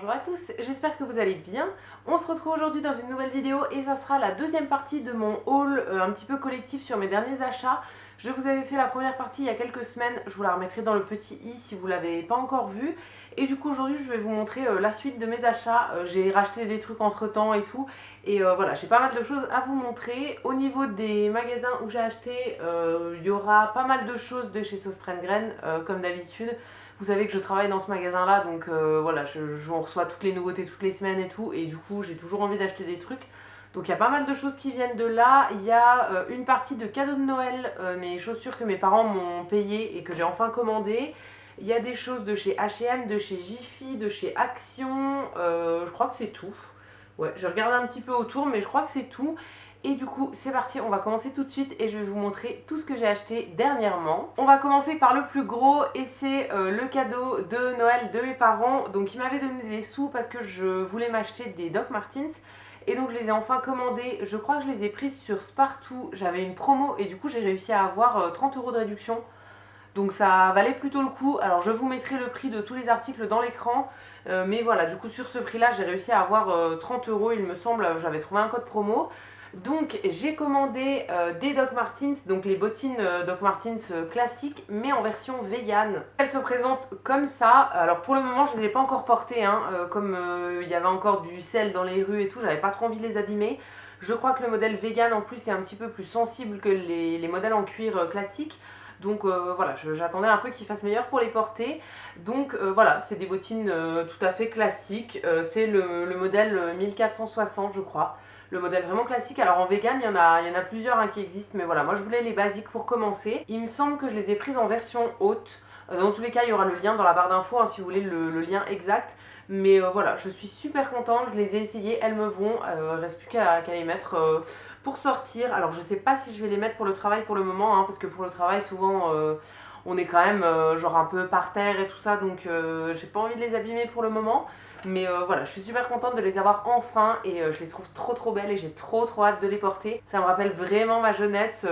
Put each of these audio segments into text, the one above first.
bonjour à tous, j'espère que vous allez bien. On se retrouve aujourd'hui dans une nouvelle vidéo et ça sera la deuxième partie de mon haul un petit peu collectif sur mes derniers achats. Je vous avais fait la première partie il y a quelques semaines, je vous la remettrai dans le petit i si vous ne l'avez pas encore vue. Et du coup aujourd'hui je vais vous montrer la suite de mes achats. J'ai racheté des trucs entre temps et tout. Et voilà, j'ai pas mal de choses à vous montrer. Au niveau des magasins où j'ai acheté, il y aura pas mal de choses de chez Sostrengren comme d'habitude. Vous savez que je travaille dans ce magasin là, donc voilà, on reçoit toutes les nouveautés toutes les semaines et tout, et du coup j'ai toujours envie d'acheter des trucs. Donc il y a pas mal de choses qui viennent de là. Il y a une partie de cadeaux de Noël, mes chaussures que mes parents m'ont payées et que j'ai enfin commandées. Il y a des choses de chez H&M, de chez Jiffy, de chez Action, je crois que c'est tout. Ouais, je regarde un petit peu autour, mais je crois que c'est tout. Et du coup, c'est parti, on va commencer tout de suite et je vais vous montrer tout ce que j'ai acheté dernièrement. On va commencer par le plus gros et c'est le cadeau de Noël de mes parents. Donc, ils m'avaient donné des sous parce que je voulais m'acheter des Doc Martens. Et donc, je les ai enfin commandés. Je crois que je les ai prises sur Spartoo. J'avais une promo et du coup, j'ai réussi à avoir 30 € de réduction. Donc ça valait plutôt le coup. Alors je vous mettrai le prix de tous les articles dans l'écran. Mais voilà, du coup sur ce prix là j'ai réussi à avoir 30 € il me semble. J'avais trouvé un code promo. Donc j'ai commandé des Doc Martens, donc les bottines Doc Martens classiques, mais en version vegan. Elles se présentent comme ça. Alors pour le moment je les ai pas encore portées, hein, comme il y avait encore du sel dans les rues et tout, j'avais pas trop envie de les abîmer. Je crois que le modèle vegan en plus est un petit peu plus sensible que les modèles en cuir classiques. Donc voilà, j'attendais un peu qu'ils fassent meilleur pour les porter. Donc voilà, c'est des bottines tout à fait classiques. C'est le modèle 1460 je crois. Le modèle vraiment classique. Alors en vegan, il y en a plusieurs qui existent. Mais voilà, moi je voulais les basiques pour commencer. Il me semble que je les ai prises en version haute. Dans tous les cas, il y aura le lien dans la barre d'infos si vous voulez le lien exact. Mais voilà, je suis super contente. Je les ai essayées, elles me vont. Il ne reste plus qu'à les mettre pour sortir. Alors je sais pas si je vais les mettre pour le travail pour le moment, parce que pour le travail souvent on est quand même genre un peu par terre et tout ça, donc j'ai pas envie de les abîmer pour le moment. Mais voilà, je suis super contente de les avoir enfin et je les trouve trop belles et j'ai trop hâte de les porter. Ça me rappelle vraiment ma jeunesse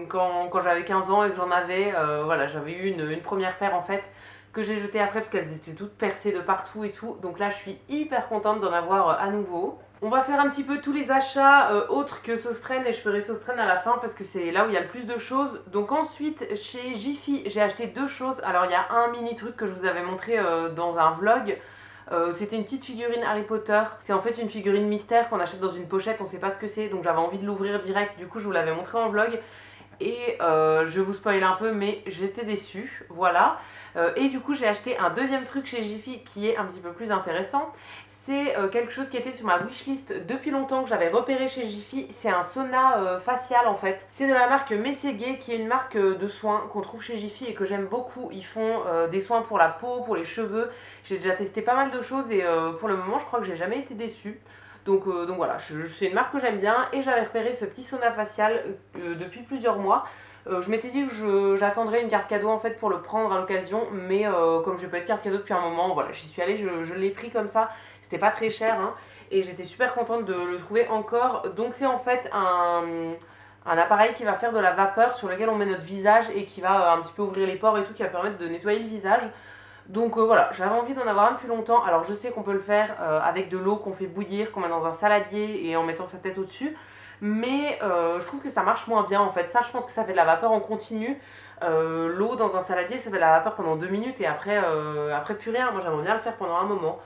quand j'avais 15 ans et que j'en avais. Voilà, j'avais eu une première paire en fait que j'ai jetée après parce qu'elles étaient toutes percées de partout et tout. Donc là je suis hyper contente d'en avoir à nouveau. On va faire un petit peu tous les achats autres que Sostren et je ferai Sostren à la fin parce que c'est là où il y a le plus de choses. Donc ensuite chez Jiffy j'ai acheté deux choses. Alors il y a un mini truc que je vous avais montré dans un vlog. C'était une petite figurine Harry Potter. C'est en fait une figurine mystère qu'on achète dans une pochette, on sait pas ce que c'est, donc j'avais envie de l'ouvrir direct, du coup je vous l'avais montré en vlog. Et je vous spoil un peu mais j'étais déçue, voilà. Et du coup j'ai acheté un deuxième truc chez Jiffy qui est un petit peu plus intéressant. C'est quelque chose qui était sur ma wishlist depuis longtemps que j'avais repéré chez Jiffy. C'est un sauna facial en fait. C'est de la marque Messeguet qui est une marque de soins qu'on trouve chez Jiffy et que j'aime beaucoup. Ils font des soins pour la peau, pour les cheveux. J'ai déjà testé pas mal de choses et pour le moment je crois que j'ai jamais été déçue. Donc voilà, c'est une marque que j'aime bien et j'avais repéré ce petit sauna facial depuis plusieurs mois. Je m'étais dit que j'attendrais une carte cadeau en fait pour le prendre à l'occasion, mais comme je n'ai pas eu de carte cadeau depuis un moment, voilà, j'y suis allée, je l'ai pris comme ça, c'était pas très cher et j'étais super contente de le trouver encore. Donc c'est en fait un appareil qui va faire de la vapeur sur lequel on met notre visage et qui va un petit peu ouvrir les pores et tout, qui va permettre de nettoyer le visage. Donc voilà, j'avais envie d'en avoir un depuis longtemps. Alors je sais qu'on peut le faire avec de l'eau qu'on fait bouillir, qu'on met dans un saladier et en mettant sa tête au-dessus. Mais je trouve que ça marche moins bien en fait. Ça je pense que ça fait de la vapeur en continu. L'eau dans un saladier ça fait de la vapeur pendant 2 minutes et après plus rien. Moi j'aimerais bien le faire pendant un moment.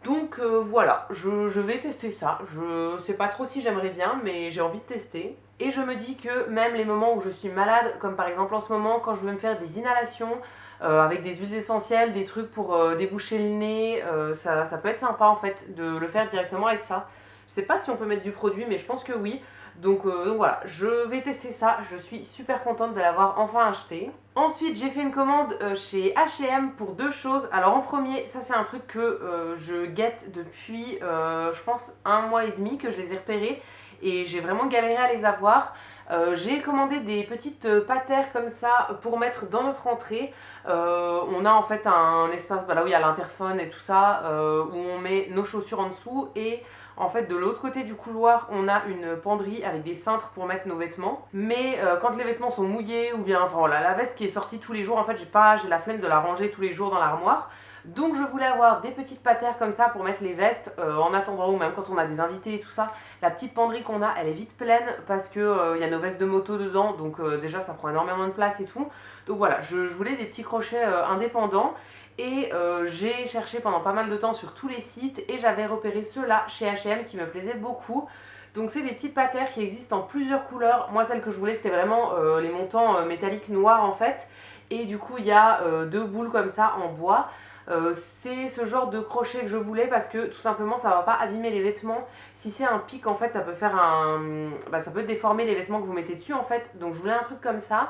Donc voilà, je vais tester ça. Je sais pas trop si j'aimerais bien, mais j'ai envie de tester. Et je me dis que même les moments où je suis malade, comme par exemple en ce moment quand je veux me faire des inhalations, avec des huiles essentielles, des trucs pour déboucher le nez, ça peut être sympa en fait de le faire directement avec ça. Je sais pas si on peut mettre du produit, mais je pense que oui. Donc voilà, je vais tester ça, je suis super contente de l'avoir enfin acheté. Ensuite j'ai fait une commande chez H&M pour deux choses. Alors en premier, ça c'est un truc que je guette depuis je pense 1 mois et demi que je les ai repérés et j'ai vraiment galéré à les avoir. J'ai commandé des petites patères comme ça pour mettre dans notre entrée. On a en fait un espace là où il y a l'interphone et tout ça, où on met nos chaussures en dessous et en fait de l'autre côté du couloir on a une penderie avec des cintres pour mettre nos vêtements. Mais quand les vêtements sont mouillés ou bien enfin voilà, la veste qui est sortie tous les jours, en fait j'ai la flemme de la ranger tous les jours dans l'armoire. Donc je voulais avoir des petites patères comme ça pour mettre les vestes en attendant, ou même quand on a des invités et tout ça. La petite penderie qu'on a, elle est vite pleine parce que y a nos vestes de moto dedans, donc déjà ça prend énormément de place et tout. Donc voilà, je voulais des petits crochets indépendants. Et j'ai cherché pendant pas mal de temps sur tous les sites et j'avais repéré ceux-là chez H&M qui me plaisaient beaucoup. Donc c'est des petites patères qui existent en plusieurs couleurs. Moi celle que je voulais c'était vraiment les montants métalliques noirs en fait. Et du coup il y a deux boules comme ça en bois. C'est ce genre de crochet que je voulais parce que tout simplement ça va pas abîmer les vêtements. Si c'est un pic en fait ça peut faire ça peut déformer les vêtements que vous mettez dessus en fait. Donc je voulais un truc comme ça.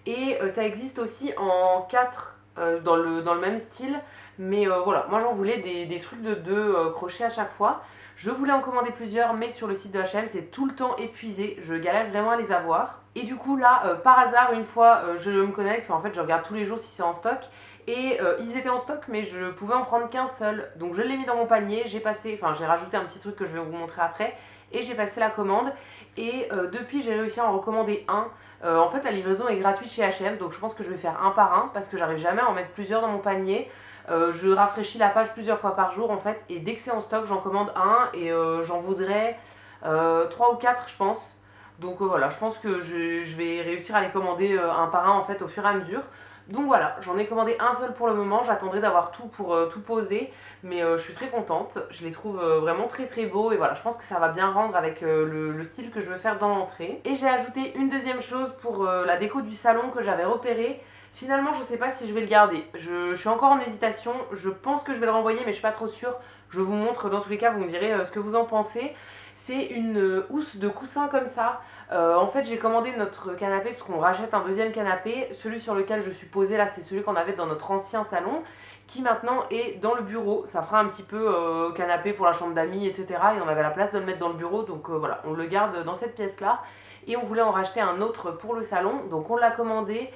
Et ça existe aussi en 4 dans le même style. Mais voilà, moi j'en voulais des trucs de 2 crochets à chaque fois. Je voulais en commander plusieurs, mais sur le site de H&M, c'est tout le temps épuisé. Je galère vraiment à les avoir. Et du coup, là, par hasard, une fois, je me connecte. Enfin, en fait, je regarde tous les jours si c'est en stock. Et ils étaient en stock, mais je pouvais en prendre qu'un seul. Donc, je l'ai mis dans mon panier. J'ai rajouté un petit truc que je vais vous montrer après. Et j'ai passé la commande. Et depuis, j'ai réussi à en recommander un. En fait, la livraison est gratuite chez H&M. Donc, je pense que je vais faire un par un parce que j'arrive jamais à en mettre plusieurs dans mon panier. Je rafraîchis la page plusieurs fois par jour en fait, et dès que c'est en stock j'en commande un et j'en voudrais 3 ou 4 je pense. Donc voilà, je pense que je vais réussir à les commander un par un en fait au fur et à mesure. Donc voilà, j'en ai commandé un seul pour le moment, j'attendrai d'avoir tout pour tout poser, mais je suis très contente, je les trouve vraiment très très beaux et voilà, je pense que ça va bien rendre avec le style que je veux faire dans l'entrée. Et j'ai ajouté une deuxième chose pour la déco du salon que j'avais repéré. Finalement, je sais pas si je vais le garder. Je suis encore en hésitation. Je pense que je vais le renvoyer, mais je suis pas trop sûre. Je vous montre, dans tous les cas, vous me direz ce que vous en pensez. C'est une housse de coussin comme ça. En fait, j'ai commandé notre canapé parce qu'on rachète un deuxième canapé. Celui sur lequel je suis posée là, c'est celui qu'on avait dans notre ancien salon, qui maintenant est dans le bureau. Ça fera un petit peu canapé pour la chambre d'amis, etc. Et on avait la place de le mettre dans le bureau, donc voilà, on le garde dans cette pièce-là. Et on voulait en racheter un autre pour le salon, donc on l'a commandé.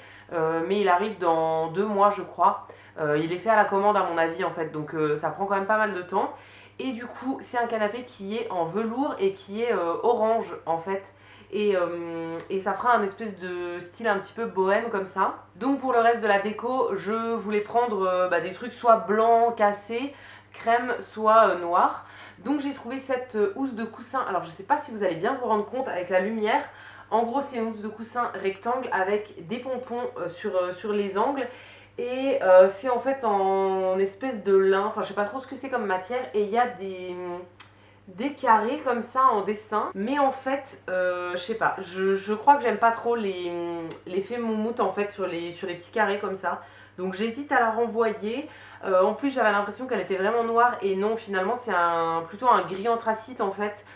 Mais il arrive dans 2 mois je crois. Il est fait à la commande à mon avis en fait, donc ça prend quand même pas mal de temps. Et du coup c'est un canapé qui est en velours et qui est orange en fait. Et ça fera un espèce de style un petit peu bohème comme ça. Donc pour le reste de la déco, je voulais prendre des trucs soit blancs cassés, crème, soit noirs. Donc j'ai trouvé cette housse de coussin. Alors je sais pas si vous allez bien vous rendre compte avec la lumière. En gros, c'est une housse de coussin rectangle avec des pompons sur les angles. Et c'est en fait en espèce de lin. Enfin, je sais pas trop ce que c'est comme matière. Et il y a des carrés comme ça en dessin. Mais en fait, je sais pas. Je crois que j'aime pas trop l'effet moumoute en fait sur les petits carrés comme ça. Donc j'hésite à la renvoyer. En plus, j'avais l'impression qu'elle était vraiment noire. Et non, finalement, c'est plutôt un gris anthracite en fait.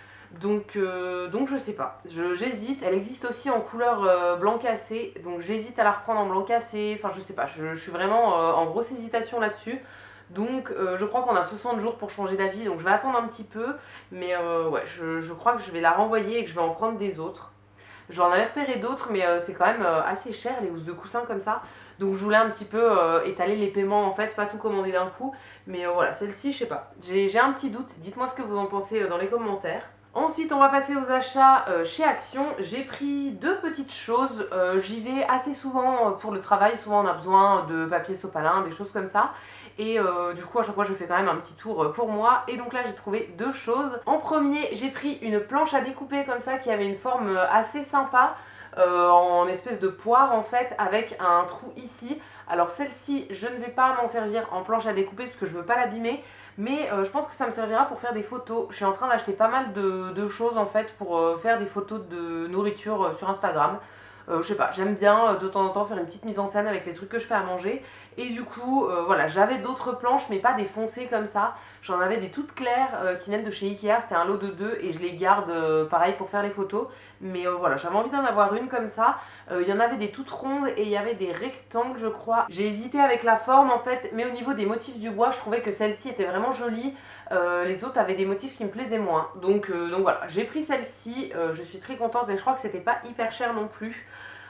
Donc je sais pas, j'hésite. Elle existe aussi en couleur blanc cassé, donc j'hésite à la reprendre en blanc cassé. Enfin je sais pas, je suis vraiment en grosse hésitation là-dessus. Donc je crois qu'on a 60 jours pour changer d'avis, donc je vais attendre un petit peu. Mais ouais, je crois que je vais la renvoyer et que je vais en prendre des autres. J'en avais repéré d'autres, mais c'est quand même assez cher les housses de coussin comme ça. Donc je voulais un petit peu étaler les paiements en fait, pas tout commander d'un coup. Mais voilà, celle-ci, je sais pas. J'ai un petit doute, dites-moi ce que vous en pensez dans les commentaires. Ensuite, on va passer aux achats chez Action. J'ai pris 2 petites choses. J'y vais assez souvent pour le travail. Souvent, on a besoin de papier sopalin, des choses comme ça. Et du coup, à chaque fois, je fais quand même un petit tour pour moi. Et donc là, j'ai trouvé 2 choses. En premier, j'ai pris une planche à découper comme ça qui avait une forme assez sympa. En espèce de poire en fait, avec un trou ici. Alors celle-ci, je ne vais pas m'en servir en planche à découper parce que je veux pas l'abîmer. Mais je pense que ça me servira pour faire des photos. Je suis en train d'acheter pas mal de choses en fait pour faire des photos de nourriture sur Instagram. Je sais pas, j'aime bien de temps en temps faire une petite mise en scène avec les trucs que je fais à manger. Et du coup, voilà, j'avais d'autres planches, mais pas des foncées comme ça. J'en avais des toutes claires qui viennent de chez Ikea, c'était un lot de 2 et je les garde pareil pour faire les photos. Mais voilà, j'avais envie d'en avoir une comme ça. Il y en avait des toutes rondes et il y avait des rectangles, je crois. J'ai hésité avec la forme en fait, mais au niveau des motifs du bois, je trouvais que celle-ci était vraiment jolie. Les autres avaient des motifs qui me plaisaient moins. Donc voilà, j'ai pris celle-ci, je suis très contente et je crois que c'était pas hyper cher non plus.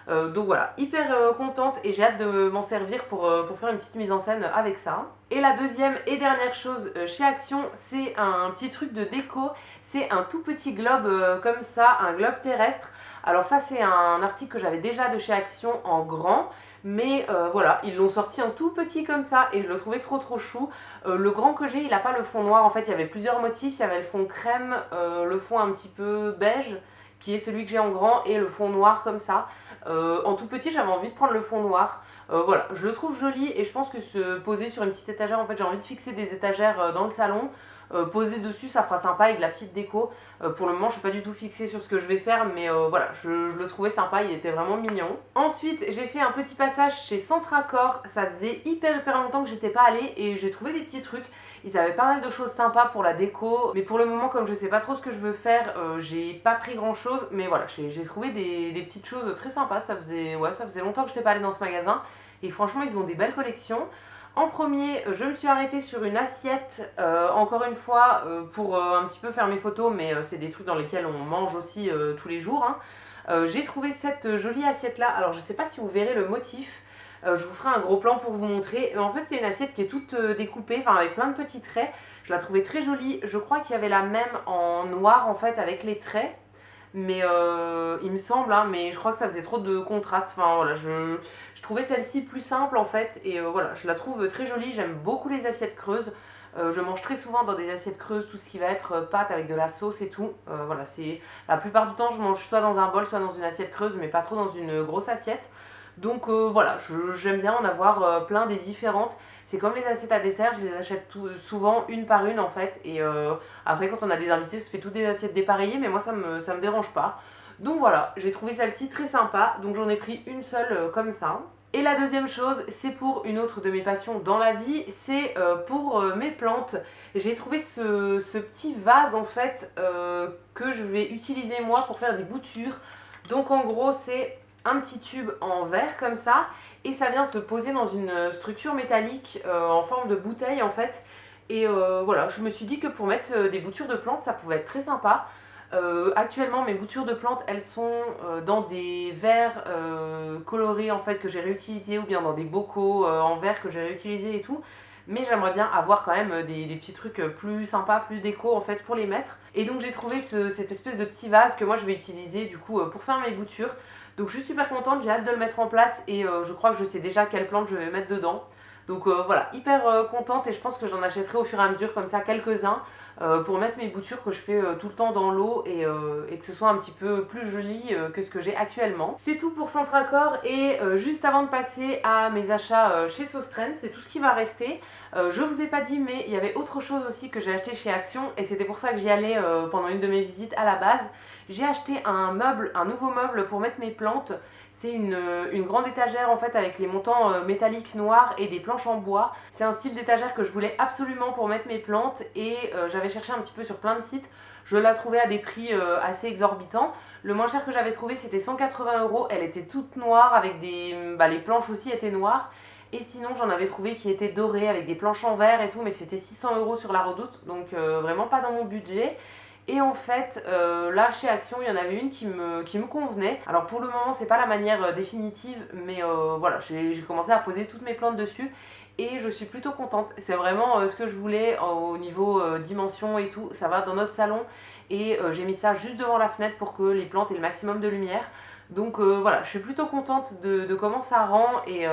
Donc voilà, hyper contente et j'ai hâte de m'en servir pour faire une petite mise en scène avec ça. Et la deuxième et dernière chose chez Action, c'est un petit truc de déco. C'est un tout petit globe comme ça, un globe terrestre. Alors ça c'est un article que j'avais déjà de chez Action en grand. Mais voilà, ils l'ont sorti en tout petit comme ça et je le trouvais trop chou. Le grand que j'ai, il n'a pas le fond noir. En fait, il y avait plusieurs motifs. Il y avait le fond crème, le fond un petit peu beige, qui est celui que j'ai en grand, et le fond noir comme ça. En tout petit, j'avais envie de prendre le fond noir. Voilà, je le trouve joli et je pense que se poser sur une petite étagère, en fait, j'ai envie de fixer des étagères dans le salon. Poser dessus, ça fera sympa avec de la petite déco. Pour le moment, je suis pas du tout fixée sur ce que je vais faire, mais voilà, je le trouvais sympa, il était vraiment mignon. Ensuite, j'ai fait un petit passage chez Centracor. Ça faisait hyper longtemps que j'étais pas allée et j'ai trouvé des petits trucs. Ils avaient pas mal de choses sympas pour la déco, mais pour le moment, comme je sais pas trop ce que je veux faire, j'ai pas pris grand chose. Mais voilà, j'ai trouvé des petites choses très sympas. Ça faisait longtemps que je n'étais pas allée dans ce magasin et franchement, ils ont des belles collections. En premier, je me suis arrêtée sur une assiette, encore une fois, pour un petit peu faire mes photos, mais c'est des trucs dans lesquels on mange aussi tous les jours, hein. J'ai trouvé cette jolie assiette là. Alors je sais pas si vous verrez le motif, je vous ferai un gros plan pour vous montrer. En fait, c'est une assiette qui est toute découpée, enfin avec plein de petits traits. Je la trouvais très jolie. Je crois qu'il y avait la même en noir en fait avec les traits, mais il me semble, hein, mais je crois que ça faisait trop de contraste. Enfin voilà, je trouvais celle-ci plus simple en fait, et voilà, je la trouve très jolie. J'aime beaucoup les assiettes creuses. Je mange très souvent dans des assiettes creuses tout ce qui va être pâte avec de la sauce et tout. Voilà, c'est la plupart du temps je mange soit dans un bol, soit dans une assiette creuse, mais pas trop dans une grosse assiette. Donc voilà, j'aime bien en avoir plein des différentes. C'est comme les assiettes à dessert, je les achète souvent une par une en fait. Et après quand on a des invités, ça fait toutes des assiettes dépareillées, mais moi ça me dérange pas. Donc voilà, j'ai trouvé celle-ci très sympa, donc j'en ai pris une seule comme ça. Et la deuxième chose, c'est pour une autre de mes passions dans la vie, c'est pour mes plantes. J'ai trouvé ce petit vase en fait que je vais utiliser moi pour faire des boutures. Donc en gros c'est un petit tube en verre comme ça et ça vient se poser dans une structure métallique en forme de bouteille en fait. Et voilà, je me suis dit que pour mettre des boutures de plantes ça pouvait être très sympa. Actuellement mes boutures de plantes elles sont dans des verres colorés en fait que j'ai réutilisés, ou bien dans des bocaux en verre que j'ai réutilisés et tout. Mais j'aimerais bien avoir quand même des petits trucs plus sympas, plus déco en fait pour les mettre. Et donc j'ai trouvé cette espèce de petit vase que moi je vais utiliser du coup pour faire mes boutures. Donc je suis super contente, j'ai hâte de le mettre en place et je crois que je sais déjà quelle plante je vais mettre dedans. Donc voilà, hyper contente, et je pense que j'en achèterai au fur et à mesure comme ça quelques-uns pour mettre mes boutures que je fais tout le temps dans l'eau, et que ce soit un petit peu plus joli que ce que j'ai actuellement. C'est tout pour Centracor, et juste avant de passer à mes achats chez Sostren, c'est tout ce qui va rester. Je vous ai pas dit, mais il y avait autre chose aussi que j'ai acheté chez Action, et c'était pour ça que j'y allais pendant une de mes visites à la base. J'ai acheté un nouveau meuble pour mettre mes plantes. C'est une grande étagère en fait avec les montants métalliques noirs et des planches en bois. C'est un style d'étagère que je voulais absolument pour mettre mes plantes, et j'avais cherché un petit peu sur plein de sites. Je la trouvais à des prix assez exorbitants. Le moins cher que j'avais trouvé c'était 180 €. Elle était toute noire avec les planches aussi étaient noires. Et sinon j'en avais trouvé qui étaient dorées avec des planches en verre et tout, mais c'était 600 € sur la Redoute, donc vraiment pas dans mon budget. Et en fait, là chez Action, il y en avait une qui me convenait. Alors pour le moment, c'est pas la manière définitive, mais voilà, j'ai commencé à poser toutes mes plantes dessus et je suis plutôt contente. C'est vraiment ce que je voulais au niveau dimension et tout. Ça va dans notre salon, et j'ai mis ça juste devant la fenêtre pour que les plantes aient le maximum de lumière. Donc voilà, je suis plutôt contente de comment ça rend, et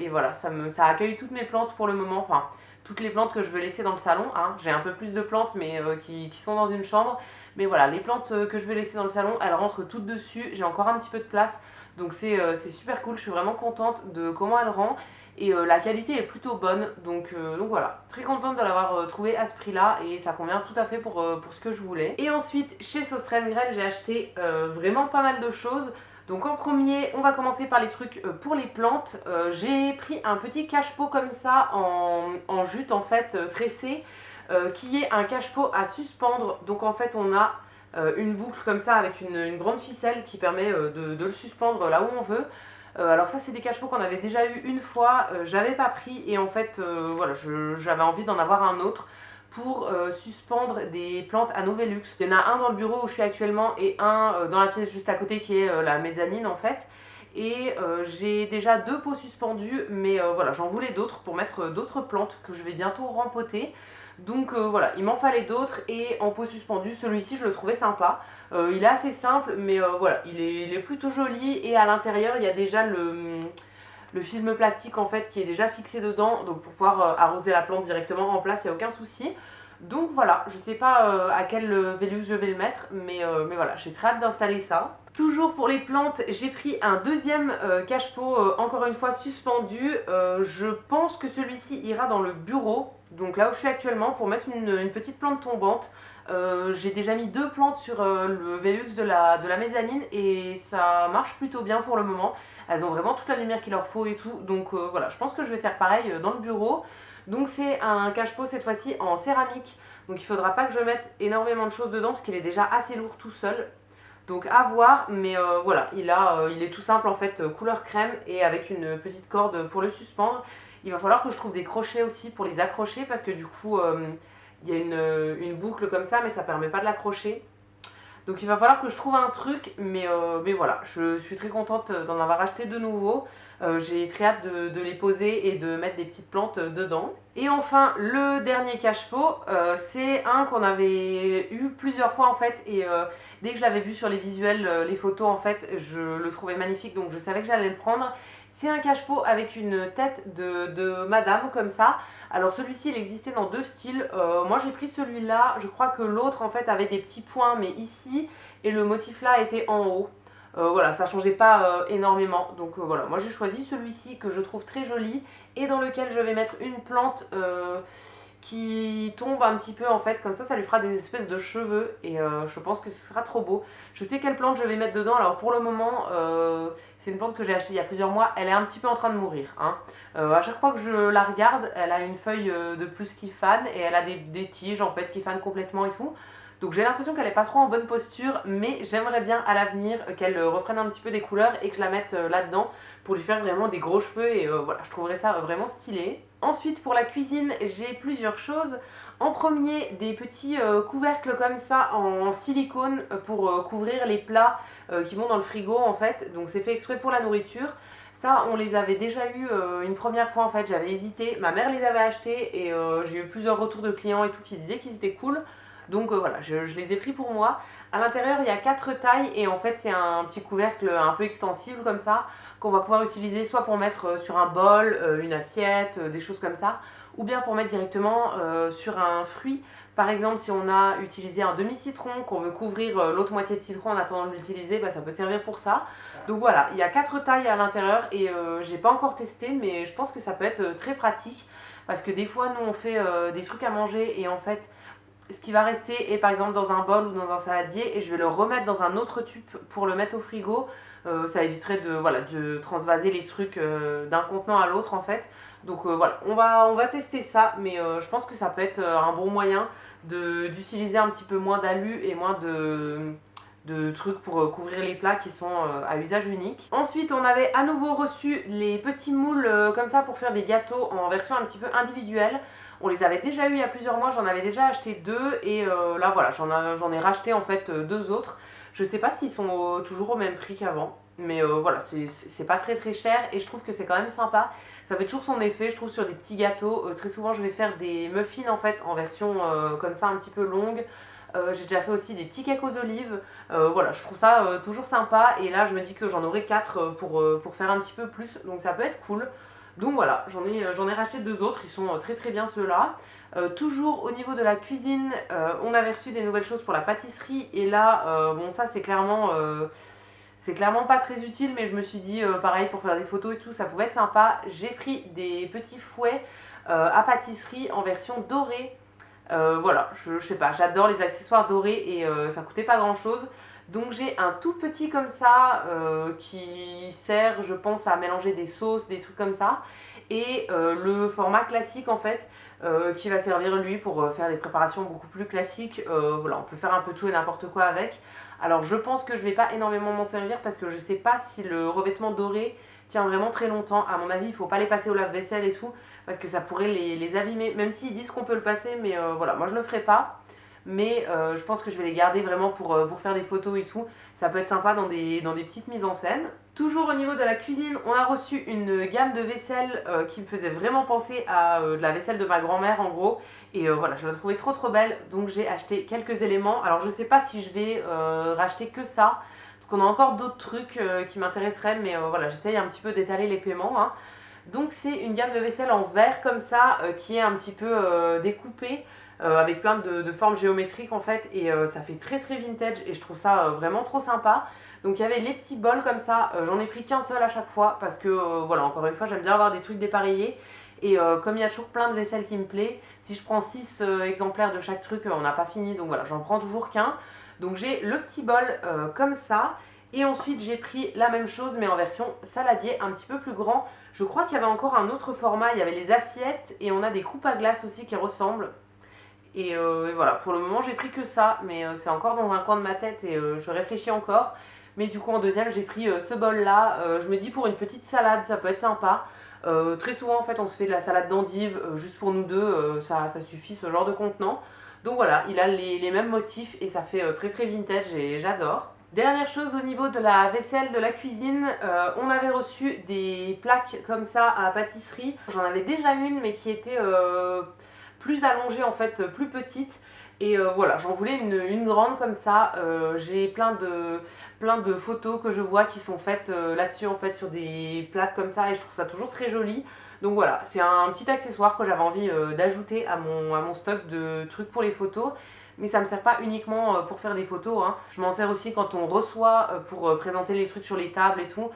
voilà, ça accueille toutes mes plantes pour le moment. Enfin, toutes les plantes que je veux laisser dans le salon, hein. J'ai un peu plus de plantes mais qui sont dans une chambre. Mais voilà, les plantes que je veux laisser dans le salon, elles rentrent toutes dessus. J'ai encore un petit peu de place, donc c'est super cool. Je suis vraiment contente de comment elle rend, et la qualité est plutôt bonne. Donc voilà, très contente de l'avoir trouvé à ce prix là, et ça convient tout à fait pour ce que je voulais. Et ensuite chez Sostrengren, j'ai acheté vraiment pas mal de choses. Donc en premier, on va commencer par les trucs pour les plantes. J'ai pris un petit cache-pot comme ça en jute en fait tressé, qui est un cache-pot à suspendre. Donc en fait on a une boucle comme ça avec une grande ficelle qui permet de le suspendre là où on veut. Alors ça c'est des cache-pots qu'on avait déjà eu une fois, j'avais pas pris, et en fait voilà, j'avais envie d'en avoir un autre pour suspendre des plantes à Novellux. Il y en a un dans le bureau où je suis actuellement, et un dans la pièce juste à côté qui est la mezzanine en fait. Et j'ai déjà 2 pots suspendus, mais voilà, j'en voulais d'autres pour mettre d'autres plantes que je vais bientôt rempoter. Donc voilà, il m'en fallait d'autres, et en pot suspendu, celui-ci je le trouvais sympa. Il est assez simple, mais voilà, il est plutôt joli, et à l'intérieur il y a déjà le film plastique en fait qui est déjà fixé dedans, donc pour pouvoir arroser la plante directement en place, il n'y a aucun souci. Donc voilà, je sais pas à quel Velux je vais le mettre, mais voilà, j'ai très hâte d'installer ça. Toujours pour les plantes, j'ai pris un deuxième cache-pot, encore une fois suspendu. Je pense que celui-ci ira dans le bureau, donc là où je suis actuellement, pour mettre une petite plante tombante. J'ai déjà mis 2 plantes sur le Velux de la mezzanine et ça marche plutôt bien pour le moment. Elles ont vraiment toute la lumière qu'il leur faut et tout, donc voilà, je pense que je vais faire pareil dans le bureau. Donc c'est un cache-pot cette fois-ci en céramique, donc il faudra pas que je mette énormément de choses dedans parce qu'il est déjà assez lourd tout seul. Donc à voir, mais voilà, il est tout simple en fait, couleur crème et avec une petite corde pour le suspendre. Il va falloir que je trouve des crochets aussi pour les accrocher parce que du coup il y a une boucle comme ça mais ça permet pas de l'accrocher. Donc il va falloir que je trouve un truc, mais voilà, je suis très contente d'en avoir acheté de nouveau. J'ai très hâte de les poser et de mettre des petites plantes dedans. Et enfin, le dernier cache-pot, c'est un qu'on avait eu plusieurs fois en fait. Et dès que je l'avais vu sur les visuels, les photos en fait, je le trouvais magnifique. Donc je savais que j'allais le prendre. C'est un cache-pot avec une tête de madame comme ça. Alors celui-ci il existait dans 2 styles. Moi j'ai pris celui-là. Je crois que l'autre en fait avait des petits points mais ici. Et le motif là était en haut. Voilà, ça changeait pas énormément. Donc voilà, moi j'ai choisi celui-ci que je trouve très joli et dans lequel je vais mettre une plante qui tombe un petit peu en fait, comme ça lui fera des espèces de cheveux et je pense que ce sera trop beau. Je sais quelle plante je vais mettre dedans, alors pour le moment c'est une plante que j'ai achetée il y a plusieurs mois, elle est un petit peu en train de mourir. Hein. À chaque fois que je la regarde, elle a une feuille de plus qui fane et elle a des tiges en fait qui fanent complètement et tout. Donc j'ai l'impression qu'elle n'est pas trop en bonne posture, mais j'aimerais bien à l'avenir qu'elle reprenne un petit peu des couleurs et que je la mette là-dedans pour lui faire vraiment des gros cheveux et voilà, je trouverais ça vraiment stylé. Ensuite pour la cuisine, j'ai plusieurs choses. En premier, des petits couvercles comme ça en silicone pour couvrir les plats qui vont dans le frigo en fait. Donc c'est fait exprès pour la nourriture. Ça, on les avait déjà eu une première fois en fait, j'avais hésité. Ma mère les avait achetés et j'ai eu plusieurs retours de clients et tout qui disaient qu'ils étaient cool. Donc voilà, je les ai pris pour moi. À l'intérieur, il y a 4 tailles et en fait, c'est un petit couvercle un peu extensible comme ça qu'on va pouvoir utiliser soit pour mettre sur un bol, une assiette, des choses comme ça, ou bien pour mettre directement sur un fruit. Par exemple, si on a utilisé un demi-citron, qu'on veut couvrir l'autre moitié de citron en attendant de l'utiliser, bah, ça peut servir pour ça. Donc voilà, il y a 4 tailles à l'intérieur et j'ai pas encore testé, mais je pense que ça peut être très pratique parce que des fois, nous on fait des trucs à manger et en fait, ce qui va rester est par exemple dans un bol ou dans un saladier et je vais le remettre dans un autre tube pour le mettre au frigo. Ça éviterait de transvaser les trucs d'un contenant à l'autre en fait. Donc voilà, on va tester ça, mais je pense que ça peut être un bon moyen d'utiliser un petit peu moins d'alu et moins de trucs pour couvrir les plats qui sont à usage unique. Ensuite, on avait à nouveau reçu les petits moules comme ça pour faire des gâteaux en version un petit peu individuelle. On les avait déjà eu il y a plusieurs mois, j'en avais déjà acheté 2 et là voilà, j'en ai racheté en fait 2 autres. Je sais pas s'ils sont toujours au même prix qu'avant, mais voilà, c'est pas très très cher et je trouve que c'est quand même sympa. Ça fait toujours son effet, je trouve, sur des petits gâteaux. Très souvent, je vais faire des muffins en fait en version comme ça un petit peu longue. J'ai déjà fait aussi des petits cakes aux olives. Voilà, je trouve ça toujours sympa et là je me dis que j'en aurai 4 pour faire un petit peu plus, donc ça peut être cool. Donc voilà, j'en ai racheté 2 autres, ils sont très très bien ceux-là. Toujours au niveau de la cuisine, on avait reçu des nouvelles choses pour la pâtisserie et là, bon ça c'est clairement pas très utile, mais je me suis dit pareil pour faire des photos et tout, ça pouvait être sympa. J'ai pris des petits fouets à pâtisserie en version dorée. Voilà, je sais pas, j'adore les accessoires dorés et ça coûtait pas grand chose. Donc j'ai un tout petit comme ça qui sert, je pense, à mélanger des sauces, des trucs comme ça. Et le format classique en fait, qui va servir lui pour faire des préparations beaucoup plus classiques. Voilà, on peut faire un peu tout et n'importe quoi avec. Alors je pense que je vais pas énormément m'en servir parce que je sais pas si le revêtement doré tient vraiment très longtemps. À mon avis, il faut pas les passer au lave-vaisselle et tout parce que ça pourrait les abîmer. Même s'ils disent qu'on peut le passer, mais voilà, moi je le ferai pas. Mais je pense que je vais les garder vraiment pour faire des photos et tout. Ça peut être sympa dans des petites mises en scène. Toujours au niveau de la cuisine, on a reçu une gamme de vaisselle qui me faisait vraiment penser à de la vaisselle de ma grand-mère en gros. Et voilà, je la trouvais trop belle, donc j'ai acheté quelques éléments. Alors je sais pas si je vais racheter que ça, parce qu'on a encore d'autres trucs qui m'intéresseraient, mais voilà, j'essaye un petit peu d'étaler les paiements, hein. Donc c'est une gamme de vaisselle en verre comme ça, qui est un petit peu découpée, avec plein de formes géométriques en fait, et ça fait très très vintage et je trouve ça vraiment trop sympa. Donc il y avait les petits bols comme ça, j'en ai pris qu'un seul à chaque fois parce que voilà, encore une fois j'aime bien avoir des trucs dépareillés. Et comme il y a toujours plein de vaisselle qui me plaît, si je prends 6 exemplaires de chaque truc, on n'a pas fini, donc voilà, j'en prends toujours qu'un. Donc j'ai le petit bol comme ça, et ensuite j'ai pris la même chose mais en version saladier, un petit peu plus grand. Je crois qu'il y avait encore un autre format, il y avait les assiettes et on a des coupes à glace aussi qui ressemblent. Et voilà, pour le moment j'ai pris que ça, mais c'est encore dans un coin de ma tête et je réfléchis encore. Mais du coup en deuxième j'ai pris ce bol là, je me dis pour une petite salade ça peut être sympa. Très souvent en fait on se fait de la salade d'endive juste pour nous deux, ça suffit ce genre de contenant. Donc voilà, il a les mêmes motifs et ça fait très très vintage et j'adore. Dernière chose au niveau de la vaisselle de la cuisine, on avait reçu des plaques comme ça à pâtisserie. J'en avais déjà une mais qui était plus allongée en fait, plus petite. Et voilà, j'en voulais une grande comme ça. J'ai plein de photos que je vois qui sont faites là-dessus en fait sur des plaques comme ça et je trouve ça toujours très joli. Donc voilà, c'est un petit accessoire que j'avais envie d'ajouter à mon stock de trucs pour les photos. Mais ça ne me sert pas uniquement pour faire des photos, hein. Je m'en sers aussi quand on reçoit pour présenter les trucs sur les tables et tout.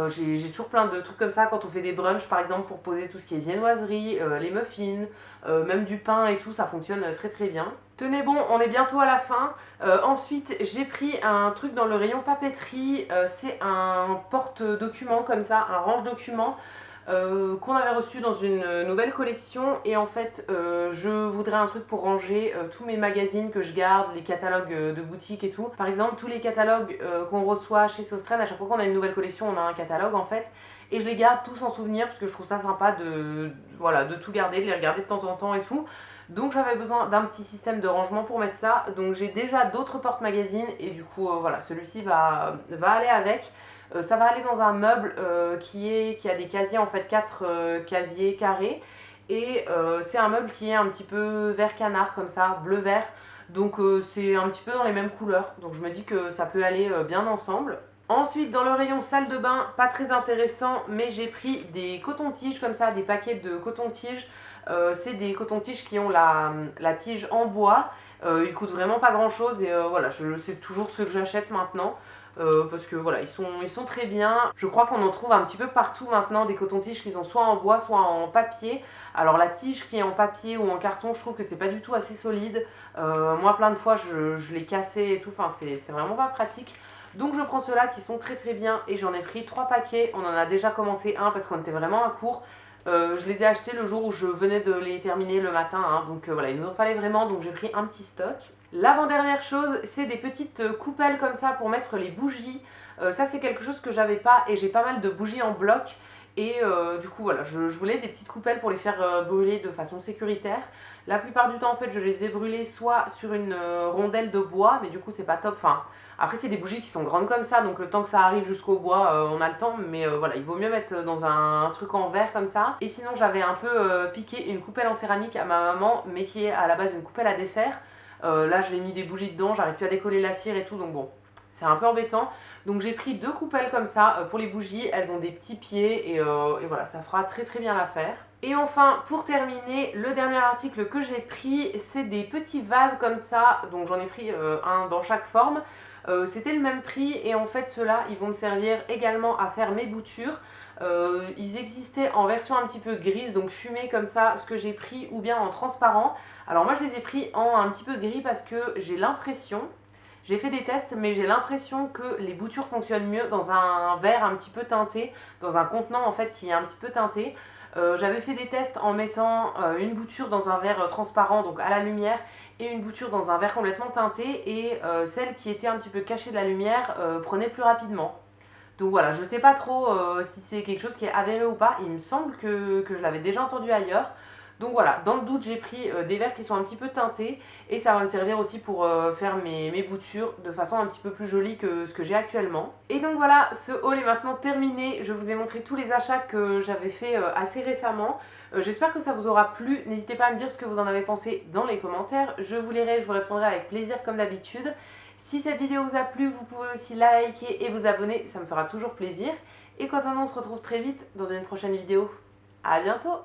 J'ai toujours plein de trucs comme ça quand on fait des brunchs par exemple pour poser tout ce qui est viennoiserie, les muffins, même du pain et tout, ça fonctionne très très bien. Tenez bon, on est bientôt à la fin. Ensuite j'ai pris un truc dans le rayon papeterie, c'est un porte-document comme ça, un range-document. Qu'on avait reçu dans une nouvelle collection et en fait je voudrais un truc pour ranger tous mes magazines que je garde, les catalogues de boutiques et tout. Par exemple tous les catalogues qu'on reçoit chez Sostrane, à chaque fois qu'on a une nouvelle collection on a un catalogue en fait et je les garde tous en souvenir parce que je trouve ça sympa voilà, de tout garder, de les regarder de temps en temps et tout. Donc j'avais besoin d'un petit système de rangement pour mettre ça, donc j'ai déjà d'autres porte-magazines et du coup voilà, celui-ci va aller avec. Ça va aller dans un meuble qui a des casiers, en fait 4 casiers carrés. Et c'est un meuble qui est un petit peu vert canard comme ça, bleu-vert. Donc c'est un petit peu dans les mêmes couleurs. Donc je me dis que ça peut aller bien ensemble. Ensuite dans le rayon salle de bain, pas très intéressant, mais j'ai pris des cotons-tiges comme ça, des paquets de cotons-tiges. C'est des cotons-tiges qui ont la tige en bois. Ils coûtent vraiment pas grand chose et voilà, c'est toujours ceux que j'achète maintenant. Parce que voilà, ils sont très bien. Je crois qu'on en trouve un petit peu partout maintenant des cotons-tiges qui sont soit en bois, soit en papier. Alors la tige qui est en papier ou en carton, je trouve que c'est pas du tout assez solide. Moi plein de fois je l'ai cassé et tout, enfin c'est vraiment pas pratique. Donc je prends ceux-là qui sont très très bien et j'en ai pris 3 paquets. On en a déjà commencé un parce qu'on était vraiment à court. Je les ai achetés le jour où je venais de les terminer le matin, hein. Donc voilà, il nous en fallait vraiment, donc j'ai pris un petit stock. L'avant-dernière chose, c'est des petites coupelles comme ça pour mettre les bougies. Ça c'est quelque chose que j'avais pas et j'ai pas mal de bougies en bloc. Et du coup voilà, je voulais des petites coupelles pour les faire brûler de façon sécuritaire. La plupart du temps en fait je les ai brûlées soit sur une rondelle de bois, mais du coup c'est pas top. Enfin, après c'est des bougies qui sont grandes comme ça, donc le temps que ça arrive jusqu'au bois, on a le temps. Mais voilà, il vaut mieux mettre dans un truc en verre comme ça. Et sinon j'avais un peu piqué une coupelle en céramique à ma maman, mais qui est à la base une coupelle à dessert. Là je l'ai mis des bougies dedans, j'arrive plus à décoller la cire et tout, donc bon, c'est un peu embêtant. Donc j'ai pris 2 coupelles comme ça pour les bougies, elles ont des petits pieds et voilà, ça fera très très bien l'affaire. Et enfin, pour terminer, le dernier article que j'ai pris, c'est des petits vases comme ça, donc j'en ai pris un dans chaque forme. C'était le même prix et en fait ceux-là, ils vont me servir également à faire mes boutures. Ils existaient en version un petit peu grise, donc fumée comme ça, ce que j'ai pris, ou bien en transparent. Alors moi je les ai pris en un petit peu gris parce que j'ai l'impression, j'ai fait des tests, mais j'ai l'impression que les boutures fonctionnent mieux dans un verre un petit peu teinté, dans un contenant en fait qui est un petit peu teinté. J'avais fait des tests en mettant une bouture dans un verre transparent, donc à la lumière, et une bouture dans un verre complètement teinté, et celle qui était un petit peu cachée de la lumière prenait plus rapidement. Donc voilà, je sais pas trop si c'est quelque chose qui est avéré ou pas, il me semble que je l'avais déjà entendu ailleurs. Donc voilà, dans le doute j'ai pris des verres qui sont un petit peu teintés et ça va me servir aussi pour faire mes boutures de façon un petit peu plus jolie que ce que j'ai actuellement. Et donc voilà, ce haul est maintenant terminé, je vous ai montré tous les achats que j'avais fait assez récemment. J'espère que ça vous aura plu. N'hésitez pas à me dire ce que vous en avez pensé dans les commentaires. Je vous lirai, je vous répondrai avec plaisir comme d'habitude. Si cette vidéo vous a plu, vous pouvez aussi la liker et vous abonner, ça me fera toujours plaisir. Et quant à nous, on se retrouve très vite dans une prochaine vidéo. À bientôt!